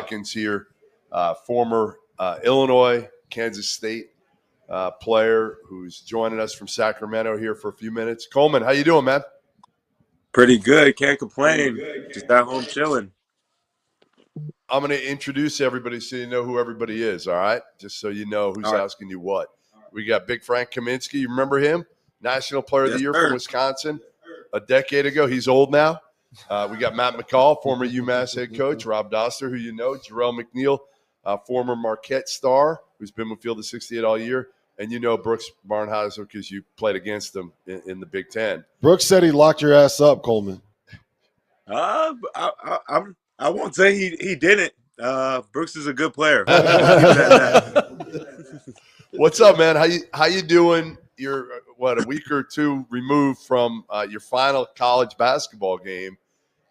Hawkins here, former Illinois, Kansas State player who's joining us from Sacramento here for a few minutes. Coleman, how you doing, man? Pretty good. Can't complain. Just at home chilling. I'm going to introduce everybody so you know who everybody is, all right? Just so you know who's asking you what. We got Big Frank Kaminsky. You remember him? National Player of the Year from Wisconsin a decade ago. He's old now. We got Matt McCall, former UMass head coach. Rob Doster, who you know. Jarrell McNeil, former Marquette star, who's been with Field of 68 all year. And you know Brooks Barnheiser because you played against him in the Big Ten. Brooks said he locked your ass up, Coleman. I won't say he didn't. Brooks is a good player. What's up, man? How you doing? You're a week or two removed from your final college basketball game,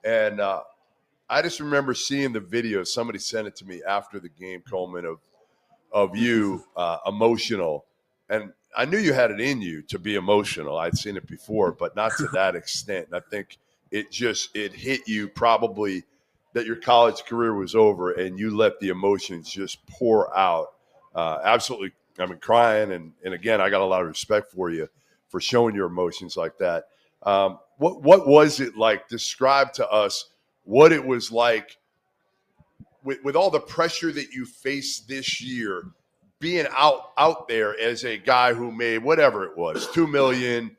and I just remember seeing the video. Somebody sent it to me after the game, Coleman, of you emotional, and I knew you had it in you to be emotional. I'd seen it before, but not to that extent. And I think it hit you probably that your college career was over and you let the emotions just pour out. Absolutely, I mean, crying. And again, I got a lot of respect for you for showing your emotions like that. What was it like? Describe to us what it was like with all the pressure that you faced this year, being out there as a guy who made whatever it was, $2 million,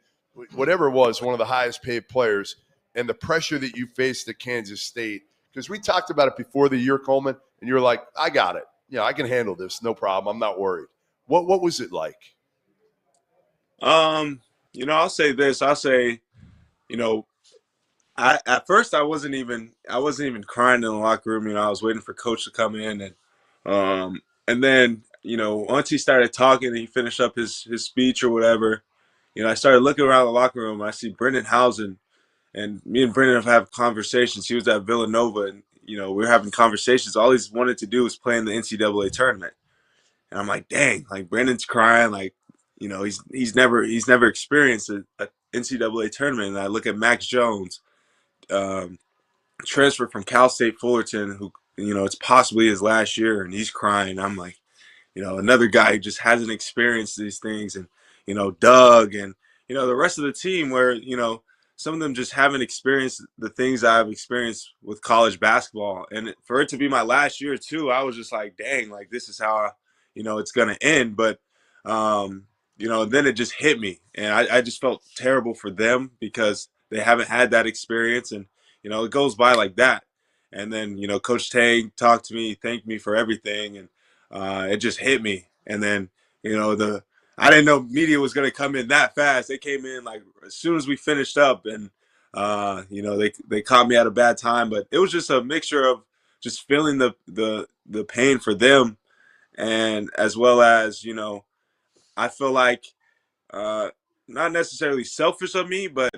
whatever it was, one of the highest paid players, and the pressure that you faced at Kansas State. Because we talked about it before the year, Coleman, and you were like, I got it. I can handle this. No problem. I'm not worried. What was it like? I'll say this. I'll say, at first I wasn't even crying in the locker room. I was waiting for coach to come in and then, once he started talking and he finished up his speech or whatever, I started looking around the locker room. I see Brendan Housen. And me and Brendan have had conversations. He was at Villanova, and we were having conversations. All he's wanted to do was play in the NCAA tournament. And I'm like, dang, like Brendan's crying, like he's never experienced a NCAA tournament. And I look at Max Jones, transfer from Cal State Fullerton, who it's possibly his last year, and he's crying. I'm like, another guy who just hasn't experienced these things, and Doug, and the rest of the team where some of them just haven't experienced the things I've experienced with college basketball. And for it to be my last year too, I was just like, dang, like this is how, it's going to end. But, then it just hit me. And I just felt terrible for them because they haven't had that experience. And, it goes by like that. And then, Coach Tang talked to me, thanked me for everything. And it just hit me. And then, I didn't know media was going to come in that fast. They came in like as soon as we finished up, and they caught me at a bad time. But it was just a mixture of just feeling the pain for them, and as well as I feel like not necessarily selfish of me, but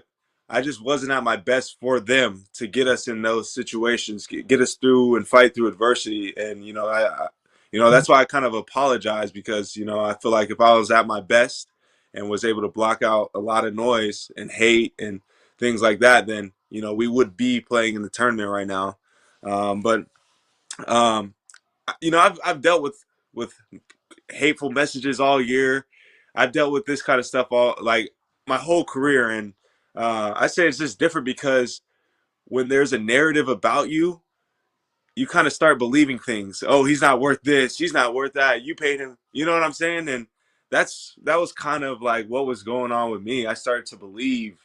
I just wasn't at my best for them to get us in those situations, get us through and fight through adversity. And that's why I kind of apologize, because, I feel like if I was at my best and was able to block out a lot of noise and hate and things like that, then, we would be playing in the tournament right now. I've dealt with hateful messages all year. I've dealt with this kind of stuff my whole career. And I say it's just different because when there's a narrative about you, you kind of start believing things. Oh, he's not worth this. He's not worth that. You paid him. You know what I'm saying? And that was kind of like what was going on with me. I started to believe,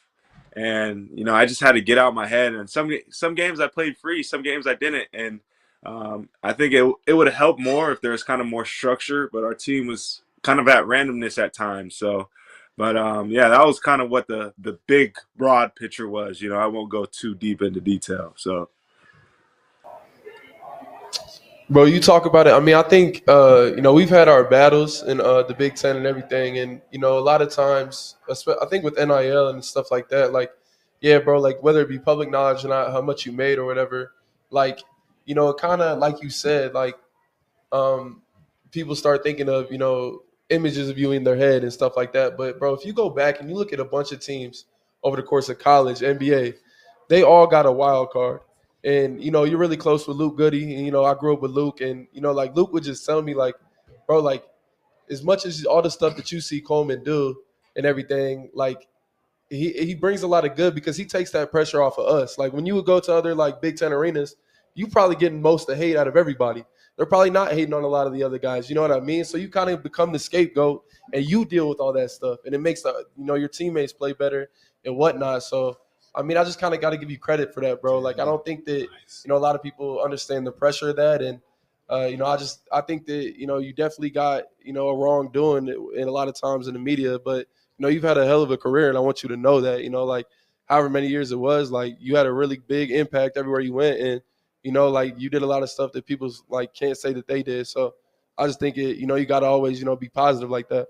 and I just had to get out my head. And some games I played free, some games I didn't. And I think it would have helped more if there was kind of more structure. But our team was kind of at randomness at times. So, but that was kind of what the big broad picture was. I won't go too deep into detail. So. Bro, you talk about it. I mean, I think, we've had our battles in the Big Ten and everything. And, a lot of times, I think with NIL and stuff like that, like, yeah, bro, like whether it be public knowledge or not, how much you made or whatever, like, kind of like you said, like people start thinking of, images of you in their head and stuff like that. But, bro, if you go back and you look at a bunch of teams over the course of college, NBA, they all got a wild card. And, you're really close with Luke Goody. And, I grew up with Luke. And, like Luke would just tell me, like, bro, like, as much as all the stuff that you see Coleman do and everything, like, he brings a lot of good because he takes that pressure off of us. Like when you would go to other like Big Ten arenas, you probably getting most of the hate out of everybody. They're probably not hating on a lot of the other guys. You know what I mean? So you kind of become the scapegoat and you deal with all that stuff, and it makes your teammates play better and whatnot. So I mean, I just kind of got to give you credit for that, bro. Like I don't think that a lot of people understand the pressure of that, and I think that you definitely got a wrongdoing in a lot of times in the media, but you've had a hell of a career, and I want you to know that, like however many years it was, like you had a really big impact everywhere you went. And, like you did a lot of stuff that people like can't say that they did. So I just think you got to always, be positive like that.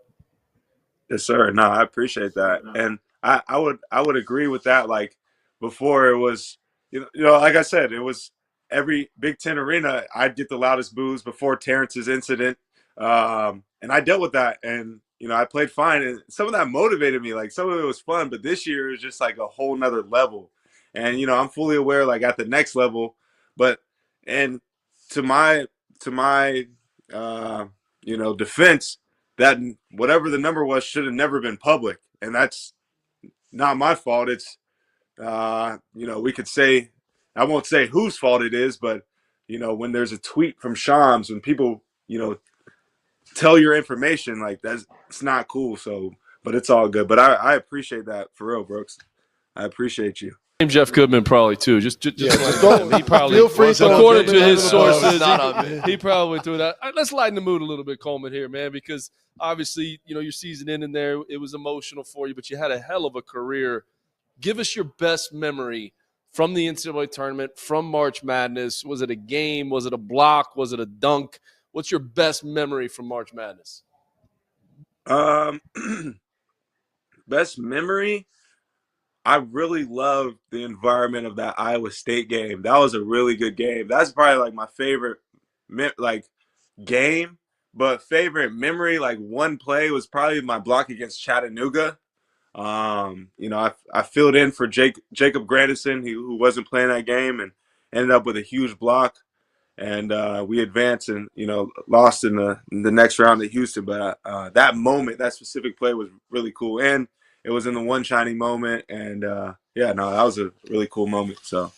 Yes, sir. No, I appreciate that. And I would agree with that. Like before it was, like I said, it was every Big Ten arena, I'd get the loudest boos before Terrence's incident. And I dealt with that. And, I played fine. And some of that motivated me. Like some of it was fun. But this year it was just like a whole nother level. And, I'm fully aware, like at the next level. But, and to my defense, that whatever the number was should have never been public. And that's not my fault. It's, we could say, I won't say whose fault it is, but, when there's a tweet from Shams, when people, tell your information, like it's not cool. So, but it's all good. But I appreciate that for real, Brooks. I appreciate you. Jeff Goodman probably too. Just he probably, feel free to according to his sources, he probably threw that. All right, let's lighten the mood a little bit, Coleman, here, man, because obviously, your season in there, it was emotional for you, but you had a hell of a career. Give us your best memory from the NCAA tournament, from March Madness. Was it a game? Was it a block? Was it a dunk? What's your best memory from March Madness? Best memory? I really loved the environment of that Iowa State game. That was a really good game. That's probably like my favorite game, but favorite memory, like one play was probably my block against Chattanooga. I filled in for Jacob Grandison, who wasn't playing that game, and ended up with a huge block. And we advanced and, lost in the next round at Houston. But that moment, that specific play was really cool. And it was in the one shining moment. And, that was a really cool moment. So.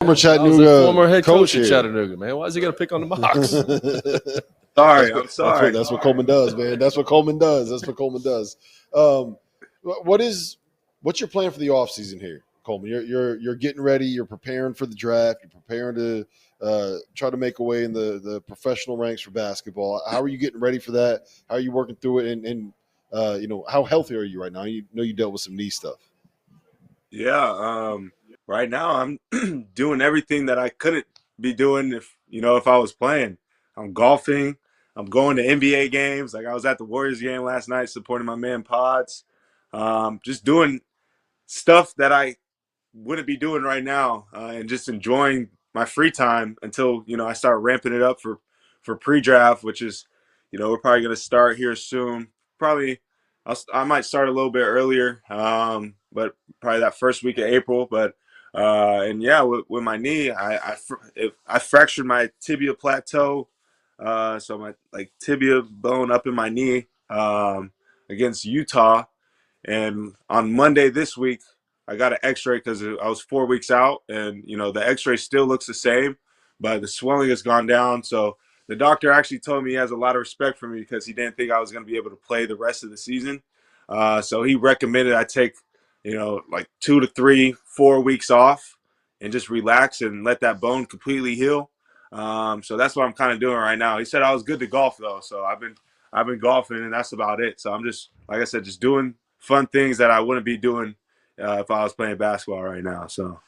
Former head coach at Chattanooga, man. Why is he going to pick on the Mocs? I'm sorry. That's what Coleman does, man. That's what Coleman does. What's your plan for the offseason here, Coleman? You're getting ready. You're preparing for the draft. You're preparing to try to make a way in the professional ranks for basketball. How are you getting ready for that? How are you working through it? And how healthy are you right now? You know you dealt with some knee stuff. Yeah. Right now I'm doing everything that I couldn't be doing if I was playing. I'm golfing. I'm going to NBA games. Like I was at the Warriors game last night supporting my man Pods. Just doing stuff that I wouldn't be doing right now, and just enjoying my free time until I start ramping it up for pre-draft, which is we're probably going to start here soon. Probably I might start a little bit earlier, but probably that first week of April. But with my knee, I fractured my tibia plateau, so my tibia bone up in my knee against Utah. And on Monday this week, I got an x-ray because I was 4 weeks out, and the x-ray still looks the same, but the swelling has gone down. So the doctor actually told me he has a lot of respect for me because he didn't think I was going to be able to play the rest of the season. So he recommended I take 2 to 3, 4 weeks off and just relax and let that bone completely heal. So that's what I'm kind of doing right now. He said I was good to golf though, so I've been golfing, and that's about it. So I'm just, like I said, just doing fun things that I wouldn't be doing if I was playing basketball right now. So,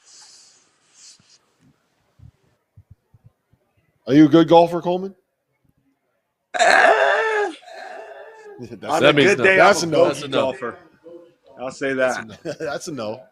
are you a good golfer, Coleman? On a good day, that's I'm a no. golfer. I'll say that. That's a no.